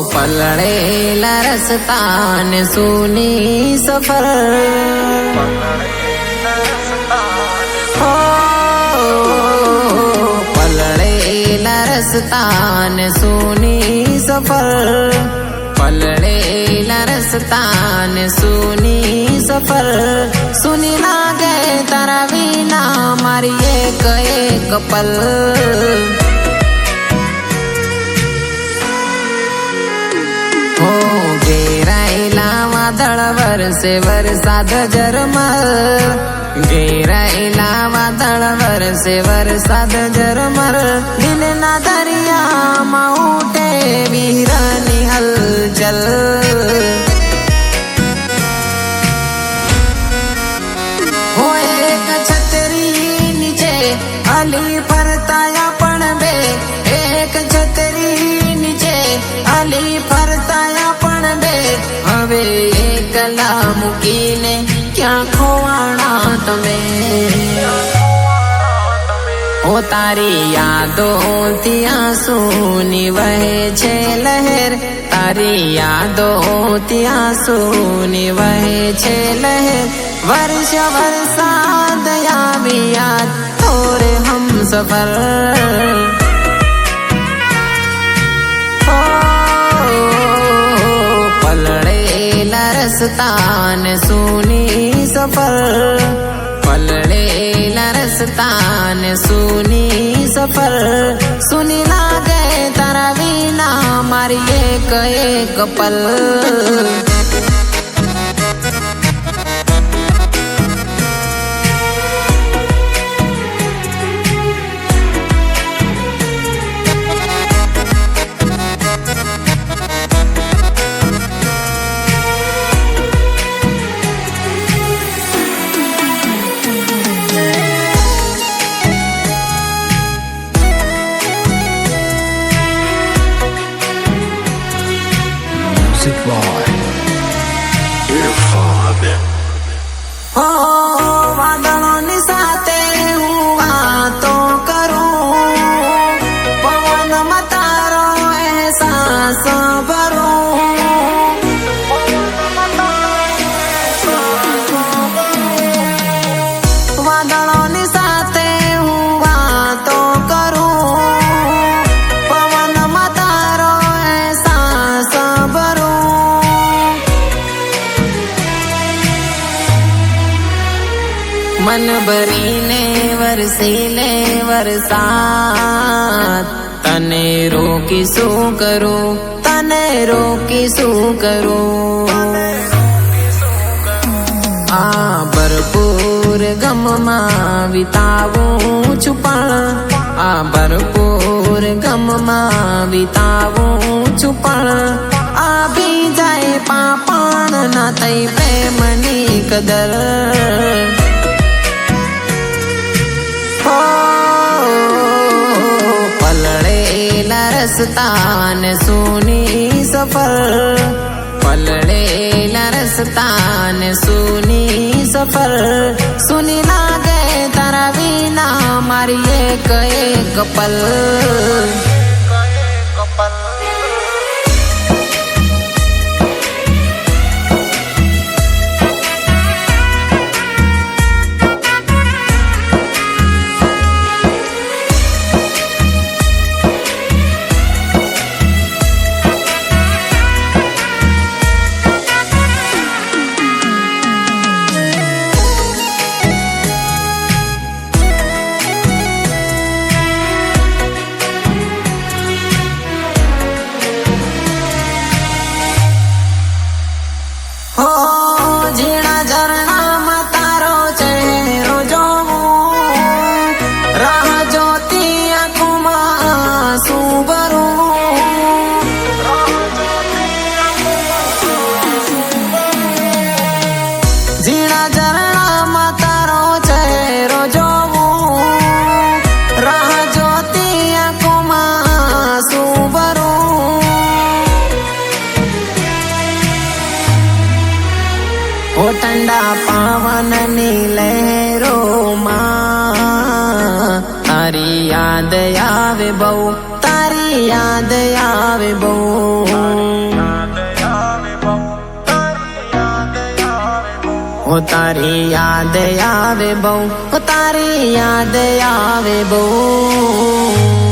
પલળેલા રસ્તા ને સૂની સફર, પલળેલા રસ્તા ને સૂની સફર, પલળેલા રસ્તા ને સૂની સફર, સૂની લાગે તારા વિના મારી એક એક પલ. ઘેરાયેલા વાદળ વરસે વરસાદ ઝરમર, ઘેરાયેલા વાદળ વરસે વરસાદ ઝરમર, દિલના દરિયામાં ઉઠે વીરની હલચલ. હોય એક છતરી નીચે અલી ફરતા પણ બે, એક છતરી નીચે અલી ફરતા પણ બે, હવે એકલા મૂકીને ક્યાં ખોવાણા તમે. ઓ તારી યાદો ત્યાં સૂની વહે છે લહેર, તારી યાદો ત્યાં સૂની વહે છે લહેર, વર્ષ વરસાદ આવી યાદ તોરે હમ સફર. પલળેલા રસ્તા ને સૂની સફર, પલળેલા રસ્તા ને સૂની સફર, સૂની લાગે તારા વિના મારી એક એક પલ. વાદળોની સાથે હું વાતો કરું, પવનમાં તારો અહેસાસ ભરું, વાદળોની સાથે હું વાતો કરું, પવનમાં તારો અહેસાસ ભરું. મન ભરીને વરસીલે વરસાદ, તને રોકી શું કરું, તને રોકી શું કરું. આ ભરપૂર ગમમાં વિતાવું છું પણ, આ ભરપૂર ગમમાં વિતાવું છું પણ, આવી જાય પાપણ ના થઈ પ્રેમની કદર. પલળેલા રસ્તા ને સૂની સફર, પલળેલા રસ્તા ને સૂની સફર, સૂની લાગે તારા વિના મારી એક એક પલ. ઝીણા ઝરણામાં તારો ચહેરો જોઉં, રાહ જોતી આંખોમાં શું ભરું, ઝીણા ઝરણામાં તારો ચહેરો જોઉં, રાહ જોતી આંખોમાં શું ભરું. ઓ ઠંડા પાવનની લહેરોમાં તારી યાદ આવે બહુ, તારી યાદ આવે બહુ. ઓ તારી યાદ આવે બહુ, ઓ તારી યાદ આવે બહુ.